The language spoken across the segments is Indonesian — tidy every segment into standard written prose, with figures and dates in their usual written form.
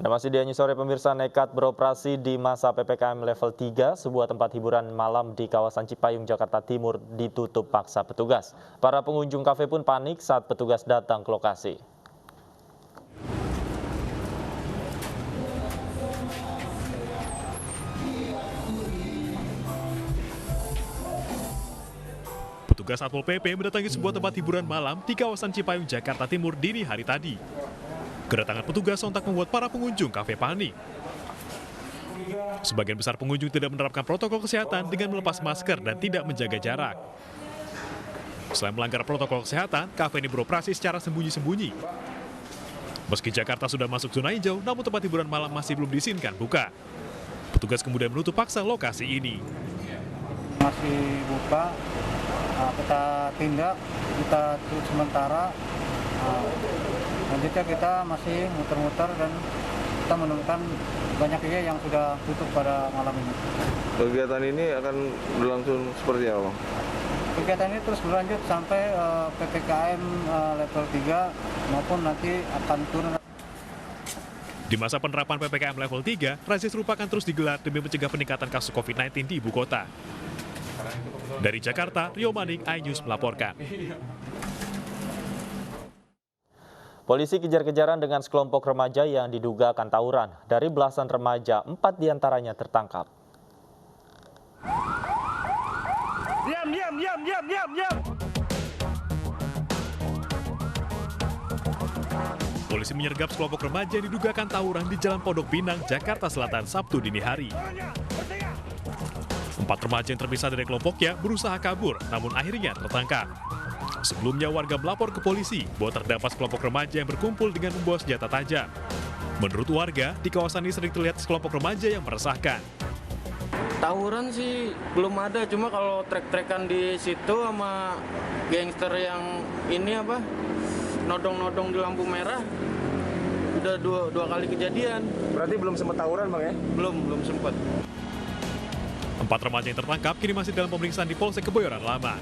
Anda masih di Anju Sore pemirsa, nekat beroperasi di masa PPKM level 3, sebuah tempat hiburan malam di kawasan Cipayung, Jakarta Timur ditutup paksa petugas. Para pengunjung kafe pun panik saat petugas datang ke lokasi. Petugas Satpol PP mendatangi sebuah tempat hiburan malam di kawasan Cipayung, Jakarta Timur dini hari tadi. Kedatangan petugas sontak membuat para pengunjung kafe panik. Sebagian besar pengunjung tidak menerapkan protokol kesehatan dengan melepas masker dan tidak menjaga jarak. Selain melanggar protokol kesehatan, kafe ini beroperasi secara sembunyi-sembunyi. Meski Jakarta sudah masuk zona hijau, namun tempat hiburan malam masih belum diizinkan buka. Petugas kemudian menutup paksa lokasi ini. Masih buka, kita tindak, kita tutup sementara. Lanjutnya kita masih muter-muter dan kita menemukan banyak juga yang sudah tutup pada malam ini. Kegiatan ini akan berlangsung seperti apa? Kegiatan ini terus berlanjut sampai PPKM level 3 maupun nanti akan turun. Di masa penerapan PPKM level 3, razia serupa akan terus digelar demi mencegah peningkatan kasus COVID-19 di ibu kota. Dari Jakarta, Rio Manik, iNews melaporkan. Polisi kejar-kejaran dengan sekelompok remaja yang diduga akan tawuran. Dari belasan remaja, 4 diantaranya tertangkap. Diam. Polisi menyergap sekelompok remaja yang diduga akan tawuran di Jalan Pondok Pinang, Jakarta Selatan, Sabtu dini hari. 4 remaja yang terpisah dari kelompoknya berusaha kabur, namun akhirnya tertangkap. Sebelumnya warga melapor ke polisi bahwa terdapat sekelompok remaja yang berkumpul dengan membawa senjata tajam. Menurut warga, di kawasan ini sering terlihat sekelompok remaja yang meresahkan. Tawuran sih belum ada, cuma kalau trek-trekan di situ sama gangster yang ini nodong-nodong di lampu merah, udah dua kali kejadian. Berarti belum sempat tawuran, Bang ya? Belum sempat. 4 remaja yang tertangkap kini masih dalam pemeriksaan di Polsek Kebayoran Lama.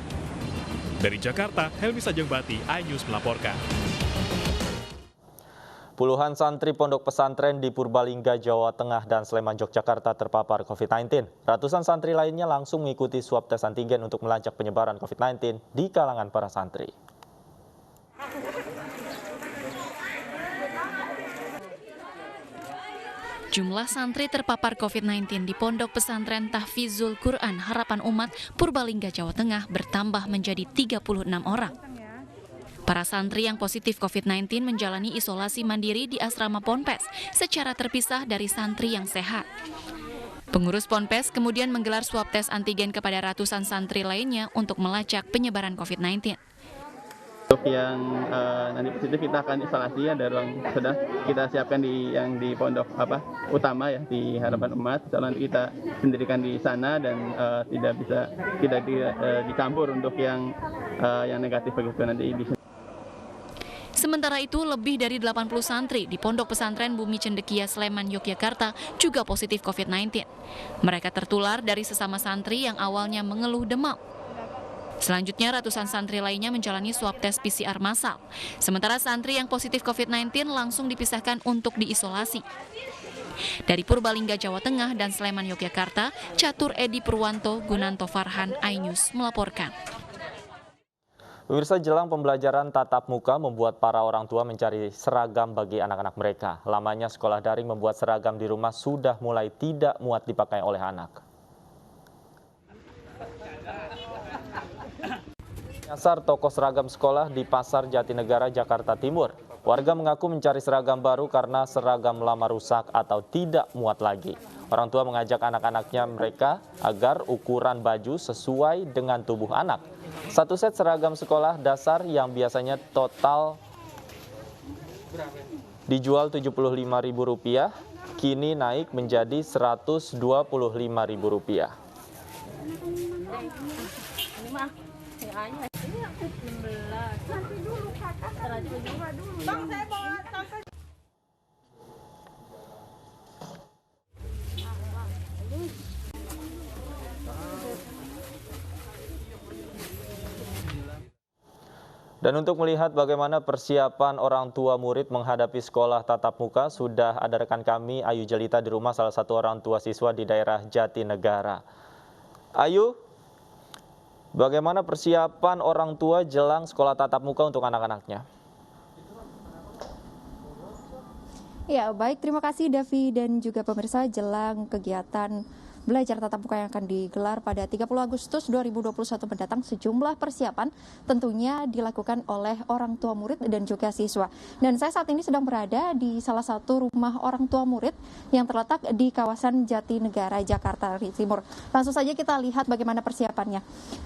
Dari Jakarta, Helmi Sajengbati, iNews melaporkan. Puluhan santri pondok pesantren di Purbalingga, Jawa Tengah dan Sleman, Yogyakarta terpapar COVID-19. Ratusan santri lainnya langsung mengikuti swab tes antigen untuk melacak penyebaran COVID-19 di kalangan para santri. Jumlah santri terpapar COVID-19 di Pondok Pesantren Tahfizul Quran Harapan Umat Purbalingga, Jawa Tengah bertambah menjadi 36 orang. Para santri yang positif COVID-19 menjalani isolasi mandiri di asrama Ponpes secara terpisah dari santri yang sehat. Pengurus Ponpes kemudian menggelar swab tes antigen kepada ratusan santri lainnya untuk melacak penyebaran COVID-19. Untuk yang nanti positif kita akan isolasi, ada ruang sudah kita siapkan di pondok utama ya di Harapan Umat. Nanti kita sendirikan di sana dan tidak dicampur untuk yang negatif begitu nanti bisa. Sementara itu, lebih dari 80 santri di Pondok Pesantren Bumi Cendekia, Sleman, Yogyakarta juga positif COVID-19. Mereka tertular dari sesama santri yang awalnya mengeluh demam. Selanjutnya, ratusan santri lainnya menjalani swab tes PCR massal. Sementara santri yang positif COVID-19 langsung dipisahkan untuk diisolasi. Dari Purbalingga, Jawa Tengah dan Sleman, Yogyakarta, Catur Edi Purwanto, Gunanto Farhan, iNews melaporkan. Pemirsa, jelang pembelajaran tatap muka membuat para orang tua mencari seragam bagi anak-anak mereka. Lamanya sekolah daring membuat seragam di rumah sudah mulai tidak muat dipakai oleh anak. Nyasar toko seragam sekolah di Pasar Jatinegara, Jakarta Timur. Warga mengaku mencari seragam baru karena seragam lama rusak atau tidak muat lagi. Orang tua mengajak anak-anaknya mereka agar ukuran baju sesuai dengan tubuh anak. Satu set seragam sekolah dasar yang biasanya total dijual Rp75.000, kini naik menjadi Rp125.000. Dan untuk melihat bagaimana persiapan orang tua murid menghadapi sekolah tatap muka, sudah ada rekan kami Ayu Jelita di rumah salah satu orang tua siswa di daerah Jatinegara. Ayu, bagaimana persiapan orang tua jelang sekolah tatap muka untuk anak-anaknya? Ya, baik, terima kasih Davi dan juga pemirsa. Jelang kegiatan belajar tatap muka yang akan digelar pada 30 Agustus 2021 mendatang, sejumlah persiapan tentunya dilakukan oleh orang tua murid dan juga siswa. Dan saya saat ini sedang berada di salah satu rumah orang tua murid yang terletak di kawasan Jatinegara, Jakarta Timur. Langsung saja kita lihat bagaimana persiapannya.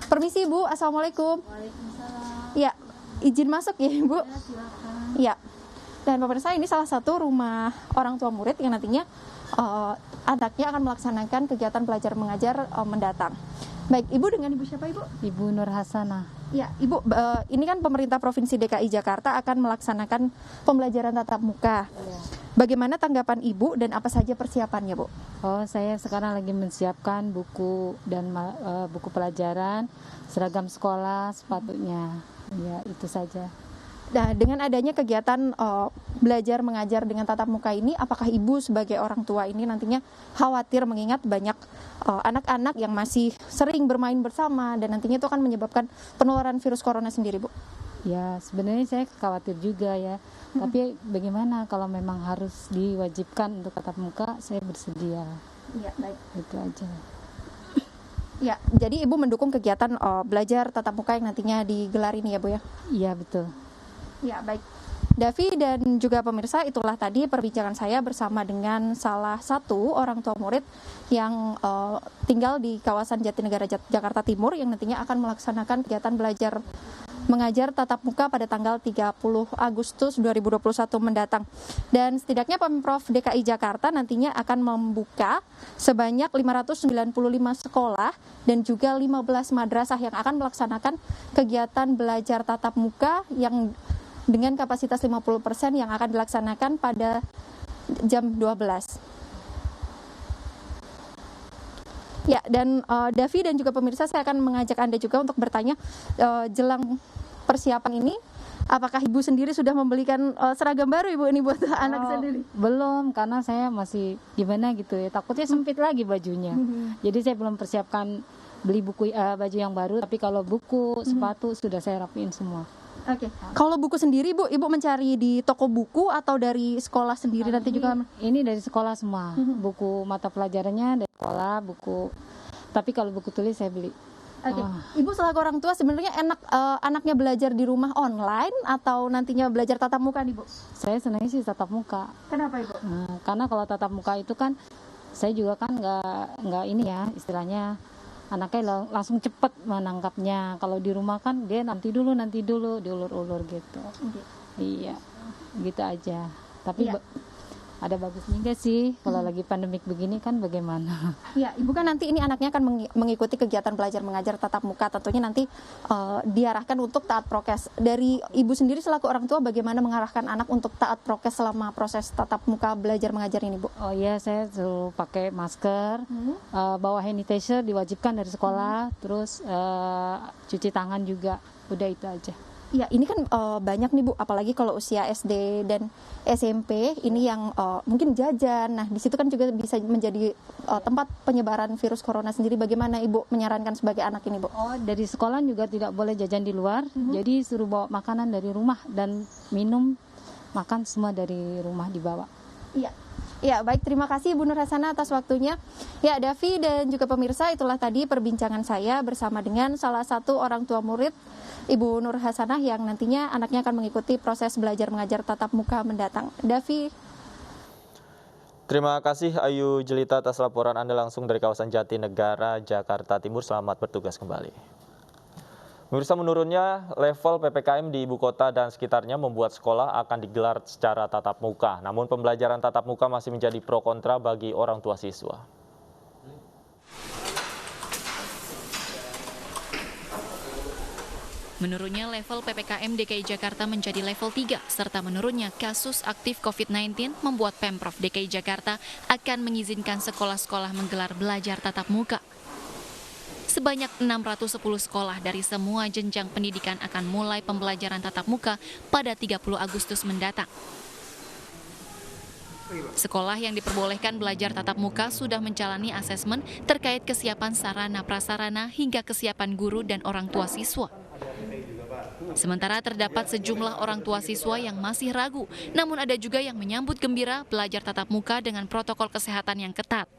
Permisi Bu, Assalamualaikum. Waalaikumsalam. Ya, izin masuk ya Ibu. Ya, silakan. Ya. Dan pemirsa, ini salah satu rumah orang tua murid yang nantinya anaknya akan melaksanakan kegiatan belajar mengajar mendatang. Baik, Ibu dengan Ibu siapa Ibu? Ibu Nur Hasanah. Ya, Ibu, ini kan pemerintah Provinsi DKI Jakarta akan melaksanakan pembelajaran tatap muka. Ya. Bagaimana tanggapan Ibu dan apa saja persiapannya, Bu? Oh, saya sekarang lagi menyiapkan buku dan buku pelajaran, seragam sekolah, sepatunya. Ya, itu saja. Nah, dengan adanya kegiatan belajar mengajar dengan tatap muka ini, apakah Ibu sebagai orang tua ini nantinya khawatir mengingat banyak anak-anak yang masih sering bermain bersama dan nantinya itu akan menyebabkan penularan virus corona sendiri, Bu? Ya, sebenarnya saya khawatir juga ya. Tapi bagaimana kalau memang harus diwajibkan untuk tatap muka, saya bersedia. Iya, baik. Itu aja. Ya, jadi Ibu mendukung kegiatan belajar tatap muka yang nantinya digelar ini ya, Bu ya? Iya, betul. Ya, baik. Davi dan juga pemirsa, itulah tadi perbincangan saya bersama dengan salah satu orang tua murid yang tinggal di kawasan Jatinegara, Jakarta Timur yang nantinya akan melaksanakan kegiatan belajar mengajar tatap muka pada tanggal 30 Agustus 2021 mendatang. Dan setidaknya Pemprov DKI Jakarta nantinya akan membuka sebanyak 595 sekolah dan juga 15 madrasah yang akan melaksanakan kegiatan belajar tatap muka yang dengan kapasitas 50% yang akan dilaksanakan pada jam 12. Ya, dan Davi dan juga pemirsa, saya akan mengajak Anda juga untuk bertanya jelang persiapan ini, apakah Ibu sendiri sudah membelikan seragam baru Ibu ini buat anak sendiri? Belum, karena saya masih gimana gitu ya, takutnya sempit lagi bajunya. Jadi saya belum persiapkan beli buku baju yang baru, tapi kalau buku, sepatu sudah saya rapiin semua. Oke. Kalau buku sendiri Ibu mencari di toko buku atau dari sekolah sendiri nanti juga? Ini dari sekolah semua. Buku mata pelajarannya dari sekolah, buku. Tapi kalau buku tulis saya beli. Oke. Ibu selaku orang tua sebenarnya enak anaknya belajar di rumah online atau nantinya belajar tatap muka nih, Bu? Saya senangnya sih tatap muka. Kenapa, Ibu? Karena kalau tatap muka itu kan saya juga kan nggak ini ya, istilahnya anaknya langsung cepat menangkapnya. Kalau di rumah kan dia nanti dulu diulur-ulur gitu. Iya, gitu aja. Tapi ada bagusnya juga sih kalau lagi pandemik begini kan bagaimana. Iya, Ibu kan nanti ini anaknya akan mengikuti kegiatan belajar mengajar tatap muka, tentunya nanti diarahkan untuk taat prokes. Dari Ibu sendiri selaku orang tua bagaimana mengarahkan anak untuk taat prokes selama proses tatap muka belajar mengajar ini, Bu? Oh iya, saya suruh pakai masker, bawa hand sanitizer diwajibkan dari sekolah, terus cuci tangan juga, udah itu aja. Ya, ini kan banyak nih Bu, apalagi kalau usia SD dan SMP ini yang mungkin jajan. Nah, di situ kan juga bisa menjadi tempat penyebaran virus corona sendiri. Bagaimana Ibu menyarankan sebagai anak ini, Bu? Oh, dari sekolah juga tidak boleh jajan di luar. Jadi suruh bawa makanan dari rumah dan minum, makan semua dari rumah dibawa. Iya. Ya, baik, terima kasih Bu Nur Hasanah atas waktunya. Ya, Davi dan juga pemirsa, itulah tadi perbincangan saya bersama dengan salah satu orang tua murid Ibu Nur Hasanah yang nantinya anaknya akan mengikuti proses belajar mengajar tatap muka mendatang. Davi. Terima kasih Ayu Jelita atas laporan Anda langsung dari kawasan Jatinegara, Jakarta Timur. Selamat bertugas kembali. Pemirsa, menurunnya level PPKM di ibu kota dan sekitarnya membuat sekolah akan digelar secara tatap muka. Namun pembelajaran tatap muka masih menjadi pro kontra bagi orang tua siswa. Menurunnya level PPKM DKI Jakarta menjadi level 3, serta menurunnya kasus aktif COVID-19 membuat Pemprov DKI Jakarta akan mengizinkan sekolah-sekolah menggelar belajar tatap muka. sebanyak 610 sekolah dari semua jenjang pendidikan akan mulai pembelajaran tatap muka pada 30 Agustus mendatang. Sekolah yang diperbolehkan belajar tatap muka sudah menjalani asesmen terkait kesiapan sarana prasarana hingga kesiapan guru dan orang tua siswa. Sementara terdapat sejumlah orang tua siswa yang masih ragu, namun ada juga yang menyambut gembira belajar tatap muka dengan protokol kesehatan yang ketat.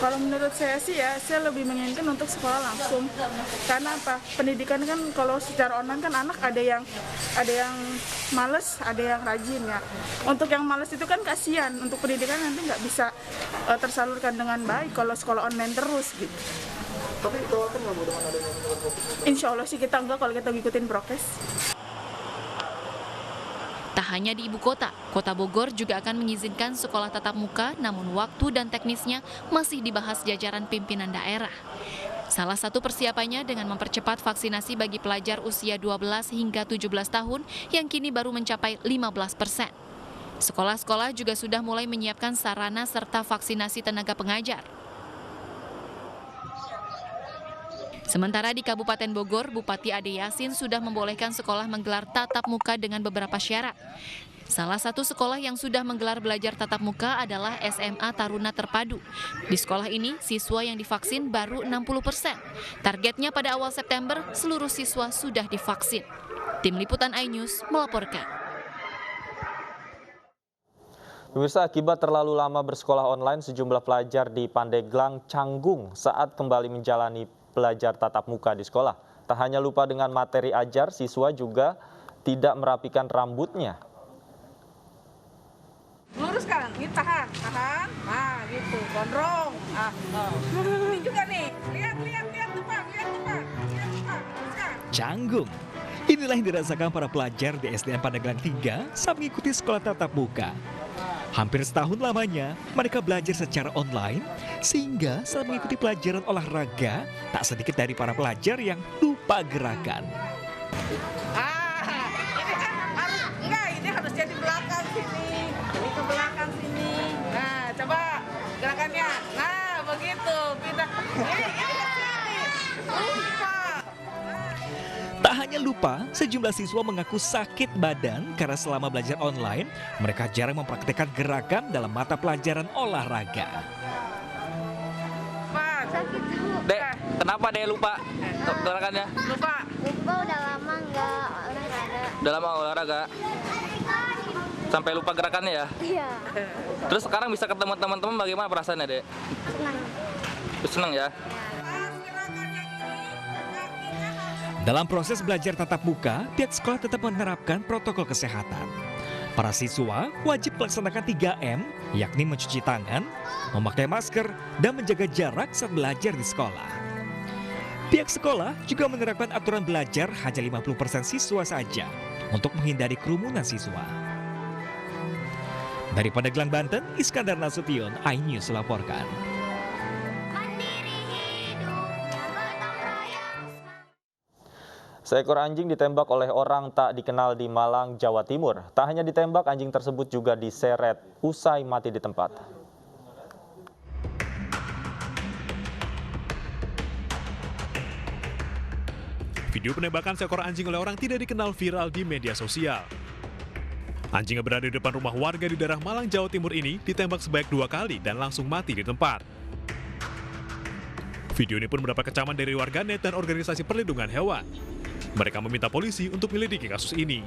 Kalau menurut saya sih ya, saya lebih menginginkan untuk sekolah langsung. Karena apa? Pendidikan kan kalau secara online kan anak ada yang males, ada yang rajin ya. Untuk yang males itu kan kasihan, untuk pendidikan nanti nggak bisa tersalurkan dengan baik kalau sekolah online terus gitu. Tapi khawatir nggak Bu dengan adanya Insya Allah sih kita enggak kalau kita ngikutin prokes. Tak hanya di ibu kota, Kota Bogor juga akan mengizinkan sekolah tatap muka, namun waktu dan teknisnya masih dibahas jajaran pimpinan daerah. Salah satu persiapannya dengan mempercepat vaksinasi bagi pelajar usia 12 hingga 17 tahun yang kini baru mencapai 15%. Sekolah-sekolah juga sudah mulai menyiapkan sarana serta vaksinasi tenaga pengajar. Sementara di Kabupaten Bogor, Bupati Ade Yasin sudah membolehkan sekolah menggelar tatap muka dengan beberapa syarat. Salah satu sekolah yang sudah menggelar belajar tatap muka adalah SMA Taruna Terpadu. Di sekolah ini, siswa yang divaksin baru 60%. Targetnya pada awal September, seluruh siswa sudah divaksin. Tim Liputan iNews melaporkan. Pemirsa, akibat terlalu lama bersekolah online, sejumlah pelajar di Pandeglang canggung saat kembali menjalani belajar tatap muka di sekolah. Tak hanya lupa dengan materi ajar, siswa juga tidak merapikan rambutnya. Luruskan, ini tahan, nah gitu, gondrong. Ini juga nih, lihat depan, luruskan. Canggung. Inilah yang dirasakan para pelajar di SDN Pandeglang 3 saat mengikuti sekolah tatap muka. Hampir setahun lamanya, mereka belajar secara online, sehingga saat mengikuti pelajaran olahraga, tak sedikit dari para pelajar yang lupa gerakan. Ini harus jadi belakang sini, ini ke belakang sini. Nah, coba gerakannya. Nah, begitu, pindah. Ini ke sini. Lupa. Tak hanya lupa, sejumlah siswa mengaku sakit badan karena selama belajar online, mereka jarang mempraktikkan gerakan dalam mata pelajaran olahraga. Dek, kenapa Dek lupa gerakannya? Lupa udah lama nggak olahraga. Udah lama olahraga? Sampai lupa gerakannya ya? Iya. Terus sekarang bisa ketemu teman-teman, bagaimana perasaannya Dek? Senang. Senang ya? Dalam proses belajar tatap muka, pihak sekolah tetap menerapkan protokol kesehatan. Para siswa wajib melaksanakan 3M, yakni mencuci tangan, memakai masker, dan menjaga jarak saat belajar di sekolah. Pihak sekolah juga menerapkan aturan belajar hanya 50% siswa saja untuk menghindari kerumunan siswa. Dari Pandeglang, Banten, Iskandar Nasution, iNews melaporkan. Seekor anjing ditembak oleh orang tak dikenal di Malang, Jawa Timur. Tak hanya ditembak, anjing tersebut juga diseret usai mati di tempat. Video penembakan seekor anjing oleh orang tidak dikenal viral di media sosial. Anjing yang berada di depan rumah warga di daerah Malang, Jawa Timur ini ditembak sebanyak 2 kali dan langsung mati di tempat. Video ini pun mendapat kecaman dari warganet dan organisasi perlindungan hewan. Mereka meminta polisi untuk menyelidiki kasus ini.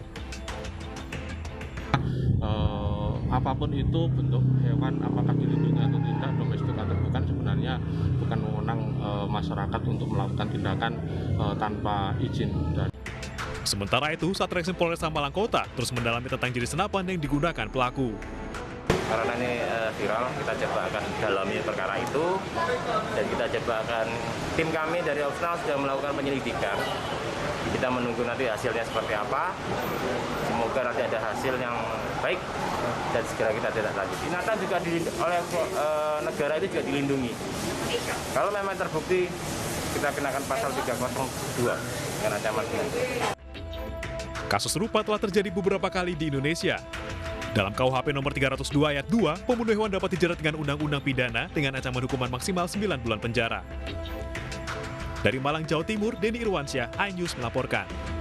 Apapun itu bentuk hewan, apakah dilindungi atau tidak, domestik atau bukan, sebenarnya bukan wewenang masyarakat untuk melakukan tindakan tanpa izin. Sementara itu, Satreskrim Polres Malang Kota terus mendalami tentang jenis senapan yang digunakan pelaku. Karena ini viral, kita coba akan dalami perkara itu, dan kita coba akan, tim kami dari Opsnal sudah melakukan penyelidikan. Kita menunggu nanti hasilnya seperti apa. Semoga nanti ada hasil yang baik dan segera kita tindak lanjut. Binatang juga oleh negara itu juga dilindungi. Kalau memang terbukti, kita kenakan pasal 302 dengan ancaman pidana. Kasus serupa telah terjadi beberapa kali di Indonesia. Dalam KUHP nomor 302 ayat 2, pembunuh hewan dapat dijerat dengan undang-undang pidana dengan ancaman hukuman maksimal 9 bulan penjara. Dari Malang, Jawa Timur, Denny Irwansyah, iNews melaporkan.